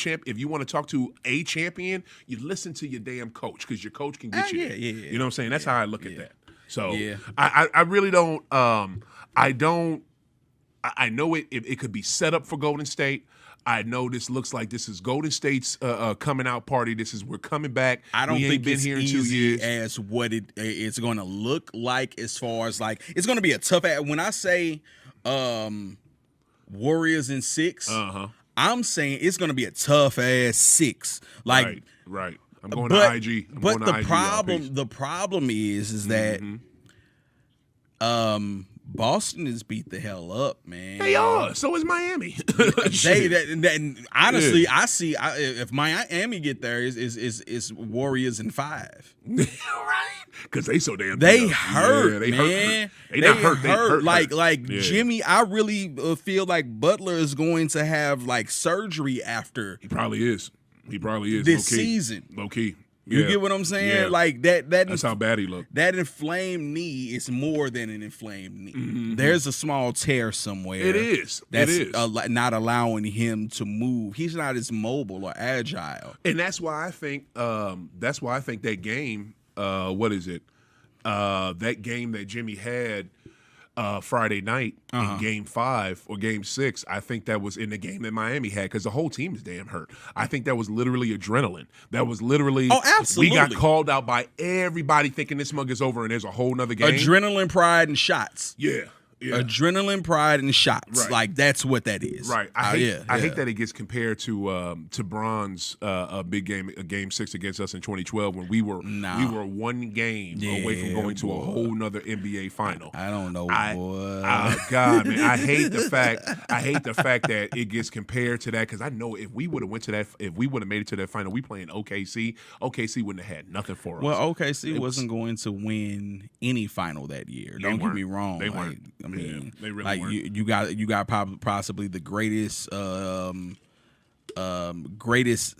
a champion, you listen to your damn coach because your coach can get you. Yeah. You know what I'm saying? That's how I look at that. So I really don't. I know it could be set up for Golden State. I know this looks like this is Golden State's coming out party. We're coming back. I don't think been it's here in easy 2 years. as what it's going to look like as far as like it's going to be a tough. When I say Warriors in 6, I'm saying it's going to be a tough ass 6. Like right. I'm going to IG. The problem is that Boston is beat the hell up, man. They are. So is Miami. Honestly, I see if Miami get there, is Warriors in 5. Right? Because they so damn. They hurt, they man. They not hurt. They hurt. Like Jimmy. I really feel like Butler is going to have like surgery after. He probably is. This season. Low key. You get what I'm saying? Yeah. Like that. That's how bad he looked. That inflamed knee is more than an inflamed knee. Mm-hmm. There's a small tear somewhere. It is. That's not allowing him to move. He's not as mobile or agile. And that's why I think. That game. What is it? That game that Jimmy had. Friday night in Game 5 or Game 6, I think that was in the game that Miami had because the whole team is damn hurt. I think that was literally adrenaline. That was literally absolutely. We got called out by everybody thinking this mug is over and there's a whole nother game. Adrenaline, pride, and shots. Yeah. Adrenaline, pride, and shots. Right. Like that's what that is. Right. I hate that it gets compared to Bron's big game 6 against us in 2012 when we were one game away from going to a whole nother NBA final. I don't know, boy. God, man, I hate the fact that it gets compared to that because I know if we would have made it to that final, we playing OKC. OKC wouldn't have had nothing for us. Well, OKC wasn't going to win any final that year. Don't get me wrong. They weren't. I mean, they really weren't. You got possibly the greatest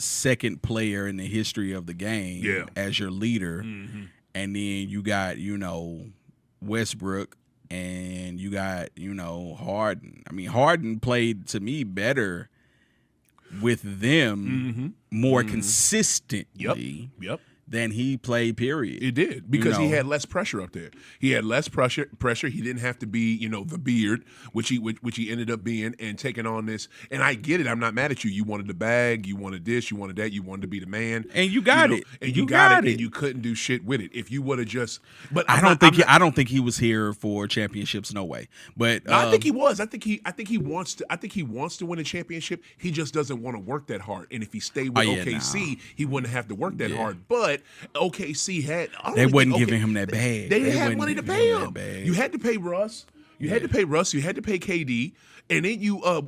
second player in the history of the game as your leader, and then you got Westbrook and you got Harden. I mean, Harden played to me better with them more consistently. Yep. Than he played, period. It did, because he had less pressure up there. He had less pressure. He didn't have to be, the beard, which he ended up being, and taking on this. And I get it. I'm not mad at you. You wanted the bag. You wanted this. You wanted that. You wanted to be the man. And you got it. And you got it. And you couldn't do shit with it. If you would have just. But I don't think he was here for championships. No way. But no, I think he was. I think he wants to. I think he wants to win a championship. He just doesn't want to work that hard. And if he stayed with OKC, he wouldn't have to work that hard. But OKC had. They wasn't giving him that bag. They didn't have money to pay him. You had to pay Russ. You had to pay Russ. You had to pay KD. And then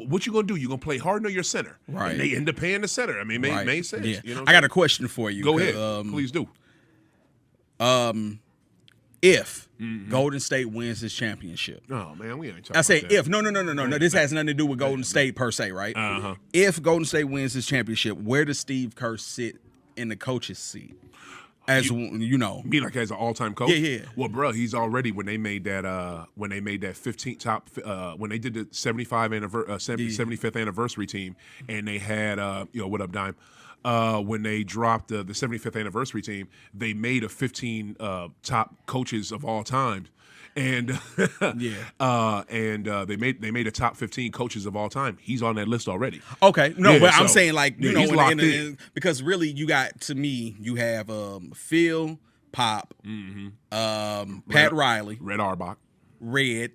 what you gonna do? You gonna play Harden or your center? Right. And they end up paying the center. I mean, it made sense. Yeah. I got a question for you. Go ahead. Please do. If Golden State wins this championship. Oh man, we ain't talking. I say about that. if. No. This has nothing to do with Golden State per se, right? If Golden State wins this championship, where does Steve Kerr sit in the coach's seat? As you know, mean like as an all-time coach? Yeah. Well, bro, he's already when they made that 15 top when they did the 75th anniversary team, and they had what up, Dime? When they dropped the 75th anniversary team, they made a 15 top coaches of all time. And they made a top 15 coaches of all time. He's on that list already. Okay, but I'm saying he's locked in. Because really, you have Phil, Pop, Pat Riley, Red Auerbach, Red.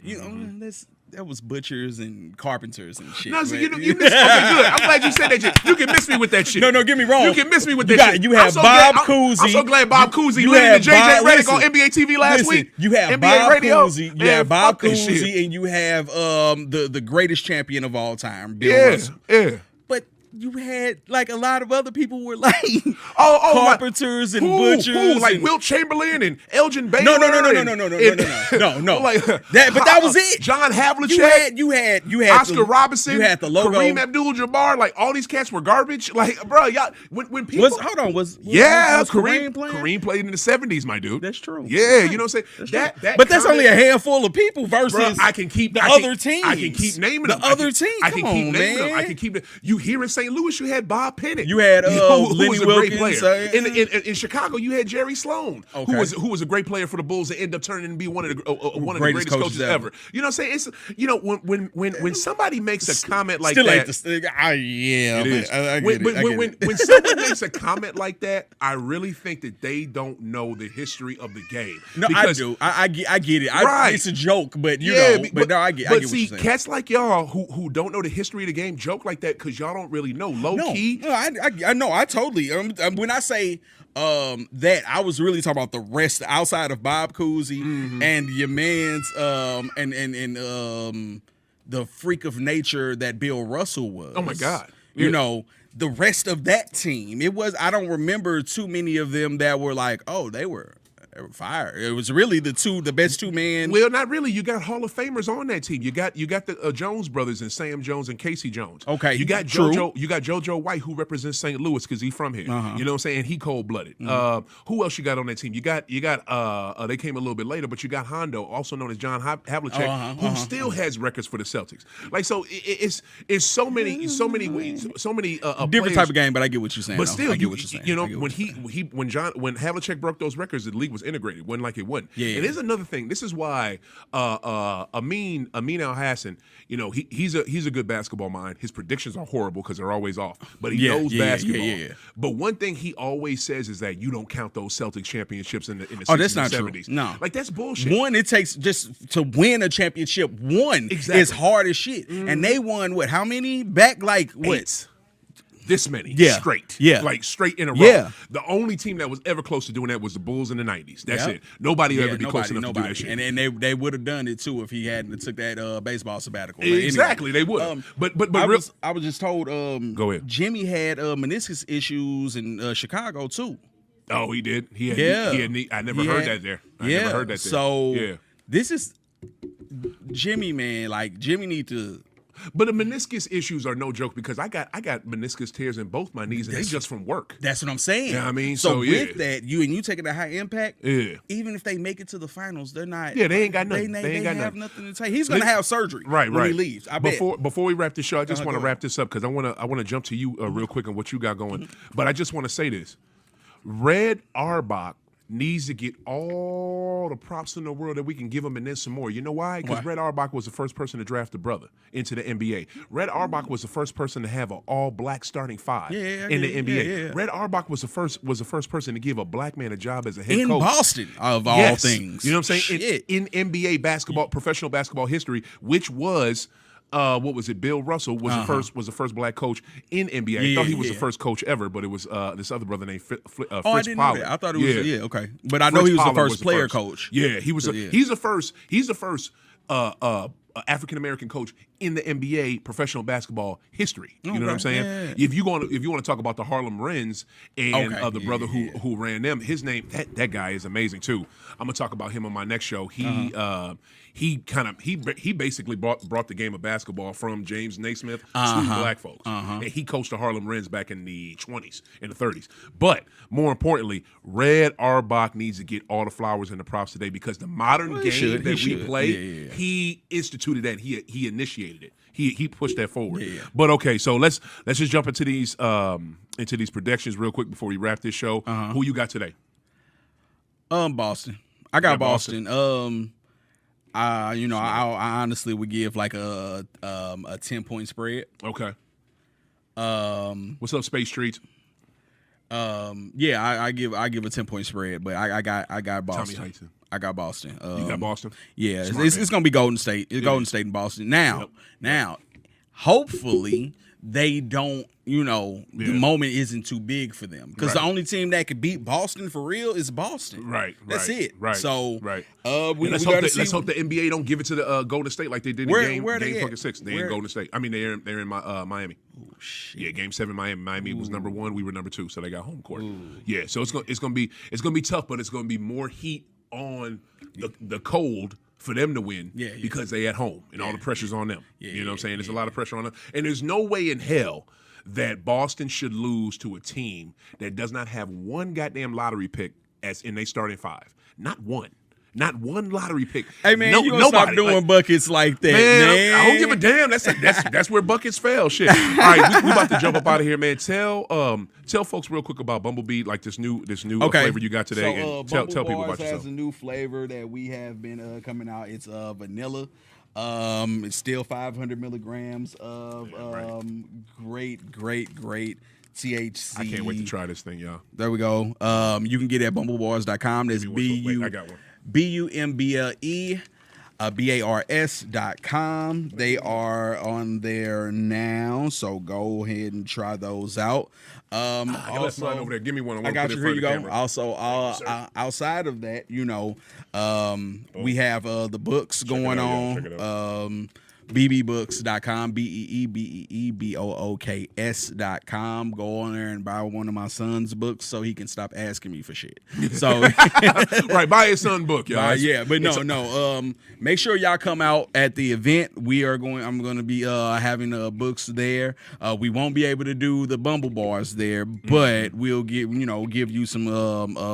that was butchers and carpenters and shit. No, so you missed. Okay, good. I'm glad you said that shit. You can miss me with that shit. No, get me wrong. You can miss me with that shit. You had Bob Cousy. I'm so glad Bob Cousy led to JJ Redick on NBA TV last week. You have NBA Bob radio. Cousy. You have Bob Cousy, and you have the greatest champion of all time, Bill Russell. Yeah. But you had like a lot of other people were like carpenters and butchers, like Wilt Chamberlain and Elgin Baylor. No. Like But that was it. John Havlicek. You had Oscar Robinson. You had the logo. Kareem Abdul-Jabbar. Like all these cats were garbage. Like, bro, y'all. When people was Kareem playing? Kareem played in the 70s, my dude. That's true. Yeah, you know what I'm saying. That's only a handful of people versus. Bro, I can keep the other teams. I can keep naming them. The other teams. I can keep naming them. I can keep. You here in St. Louis, you had Bob Pennant. You had who Lenny was a Wilkins, great player. In Chicago, you had Jerry Sloan, okay. who was a great player for the Bulls and ended up turning to be one of the greatest coaches ever. You know what I'm saying? It's when somebody makes a comment like that. When someone makes a comment like that, I really think that they don't know the history of the game. No, because, I do. I get it. Right. It's a joke, but I get But what you're saying. Cats like y'all who don't know the history of the game joke like that because y'all don't really know. Low key. No, I know. I totally. When I say that, I was really talking about the rest outside of Bob Cousy and your man's and the freak of nature that Bill Russell was. Oh my God. You know, the rest of that team. I don't remember too many of them that were like, oh, they were fire. It was really the best two men. Well, not really. You got Hall of Famers on that team. You got the Jones brothers and Sam Jones and Casey Jones. Okay, you got JoJo White who represents St. Louis because he's from here. You know what I'm saying? He cold blooded. Who else you got on that team? You got they came a little bit later, but you got Hondo, also known as John Havlicek, who still has records for the Celtics. Like so, it's so many different players. Type of game. But I get what you're saying. But still, I get what you're saying. You know, when Havlicek broke those records, the league was integrated. Wasn't like it wasn't. Yeah. And there's another thing. This is why Amin Al Hassan, you know, he's a good basketball mind. His predictions are horrible because they're always off. But he knows basketball. Yeah. But one thing he always says is that you don't count those Celtics championships in the 60s that's not and 70s. True. No. Like that's bullshit. One, it takes just to win a championship. Is hard as shit. And they won what? How many? Back like what? 8. This many straight. Yeah. Like straight in a row. Yeah. The only team that was ever close to doing that was the Bulls in the 90s. That's it. Nobody will ever be close enough to do that shit. And they would have done it too if he hadn't took that baseball sabbatical. Exactly, anyway, they would have. But I was just told go ahead. Jimmy had meniscus issues in Chicago too. Oh, he did? He had I never heard that there. I never heard that there. So this is Jimmy, man. Like Jimmy need to. But the meniscus issues are no joke because I got meniscus tears in both my knees and they just from work. That's what I'm saying. You know what I mean? So with that, you taking a high impact, even if they make it to the finals, they're not. Yeah, they ain't got nothing. They ain't got nothing to take. He's gonna have surgery when he leaves. I bet. Before we wrap this show, I just want to wrap this up because I want to jump to you real quick on what you got going. But I just want to say this: Red Auerbach needs to get all the props in the world that we can give him and then some more. You know why? Because Red Auerbach was the first person to draft a brother into the NBA. Red Auerbach was the first person to have an all-black starting five in the NBA. Red Auerbach was the first person to give a black man a job as a head coach. In Boston, of all things. You know what I'm saying? In NBA basketball, professional basketball history, which was what was it? Bill Russell was the first black coach in NBA. I thought he was the first coach ever, but it was this other brother named Fritz Pollard. I didn't know that. I thought it was okay. But I know he was the first player coach. Yeah, he was. He's the first African American coach in the NBA professional basketball history. You know what I'm saying? Yeah. If you want to talk about the Harlem Wrens and the brother who ran them, his name that guy is amazing too. I'm gonna talk about him on my next show. He basically brought the game of basketball from James Naismith to black folks. And he coached the Harlem Wrens back in the 20s and the 30s. But more importantly, Red Auerbach needs to get all the flowers and the props today because the modern game that we play, he instituted that. He initiated it. He pushed that forward. Yeah. But okay, so let's just jump into these predictions real quick before we wrap this show. Who you got today? Boston. I got Boston. I honestly would give like a 10-point spread. Okay. What's up, Space Streets? I give a 10-point spread, but I got Boston. Tommy Hudson. I got Boston. You got Boston? Yeah, it's going to be Golden State. It's Golden State and Boston. Now, hopefully they don't, the moment isn't too big for them. Because the only team that could beat Boston for real is Boston. Right. That's it. Right. So, let's hope the NBA don't give it to the Golden State like they did in game fucking 6. They're in Golden State. I mean, they're in Miami. Oh, shit. Yeah, game 7 Miami. Miami was number 1. We were number 2, so they got home court. Yeah, so it's gonna be tough, but it's gonna be more heat on the cold for them to win because they at home and all the pressure's on them. You know what I'm saying? There's a lot of pressure on them. And there's no way in hell that Boston should lose to a team that does not have one goddamn lottery pick as in they starting 5. Not one. Not one lottery pick. Hey man, you gonna stop doing buckets like that, man. I don't give a damn. That's where buckets fail. Shit. All right, we about to jump up out of here, man. Tell folks real quick about Bumblebee, like this new flavor you got today, and tell people about yourself. Has a new flavor that we have been coming out. It's vanilla. It's still 500 milligrams of great THC. I can't wait to try this thing, y'all. There we go. You can get it at bumblebars.com. That's I got one. BUMBLE BARS.com. They are on there now, so go ahead and try those out. I left mine over there. Give me one. I got you. Here you go. Also, outside of that, we have the books going on. BBBooks.com, BEEBOOKS.com. Go on there and buy one of my son's books so he can stop asking me for shit. So right, buy his son book, y'all. Make sure y'all come out at the event. I'm going to be having books there. We won't be able to do the Bumble Bars there, but we'll give you some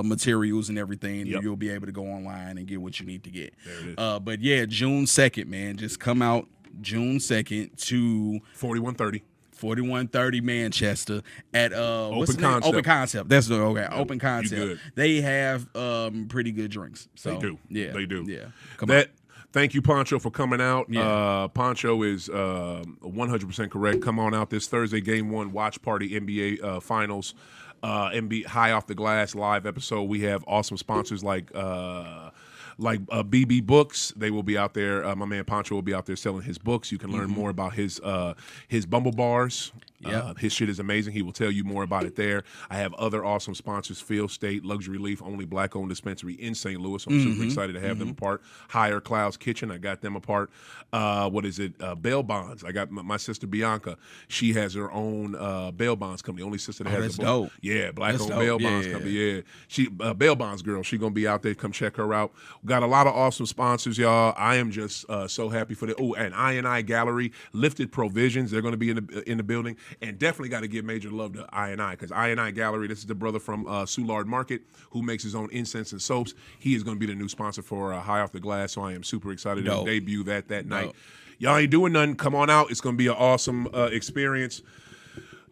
materials and everything. Yep. You'll be able to go online and get what you need to get. There it is. But yeah, June 2nd, man, just come out. June 2nd to 4130 Manchester at Open Concept. Open Concept. That's Open Concept. They have pretty good drinks. So, they do. Yeah, they do. Yeah. Thank you, Pancho, for coming out. Yeah. Pancho is 100% correct. Come on out this Thursday, Game 1 watch party, NBA Finals, NBA High Off the Glass live episode. We have awesome sponsors like BB Books. They will be out there. My man Pancho will be out there selling his books. You can learn more about his Bumble Bars. His shit is amazing. He will tell you more about it there. I have other awesome sponsors: Field State, Luxury Leaf, only black-owned dispensary in St. Louis. I'm super excited to have them a part. Higher Clouds Kitchen, I got them a part. Bail Bonds. I got my sister Bianca. She has her own bail bonds company. Only sister that has a dope. Yeah, black-owned bail bonds company. Yeah, she bail bonds girl. She gonna be out there. Come check her out. Got a lot of awesome sponsors, y'all. I am just so happy for that. Oh, and I&I Gallery, Lifted Provisions. They're gonna be in the building. And definitely got to give major love to I&I, because I&I Gallery, this is the brother from Soulard Market who makes his own incense and soaps. He is going to be the new sponsor for High Off the Glass, so I am super excited to debut that night. Y'all ain't doing nothing. Come on out. It's going to be an awesome experience.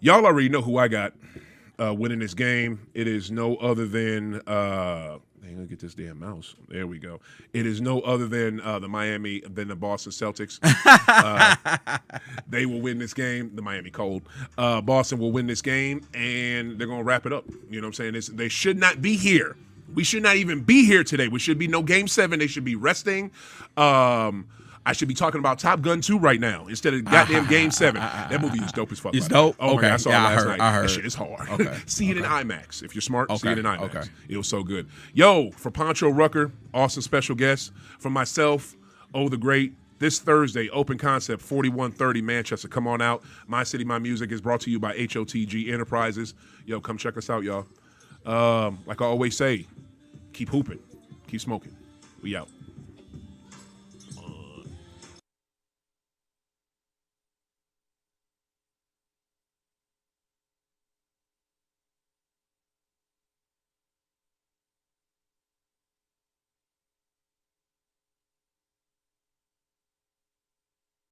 Y'all already know who I got winning this game. It is no other than I'm gonna get this damn mouse. There we go. It is no other than the Boston Celtics. They will win this game. The Miami Cold. Boston will win this game, and they're gonna wrap it up. You know what I'm saying? They should not be here. We should not even be here today. We should be no Game 7. They should be resting. I should be talking about Top Gun 2 right now instead of goddamn Game 7. That movie is dope as fuck. It's dope? Oh, okay. I saw it last night. I heard. That shit is hard. Okay. See it in IMAX. If you're smart, see it in IMAX. Okay. It was so good. Yo, for Pancho Rucker, awesome special guest. For myself, the Great, this Thursday, Open Concept, 4130 Manchester. Come on out. My City, My Music is brought to you by HOTG Enterprises. Yo, come check us out, y'all. Like I always say, keep hooping, keep smoking. We out.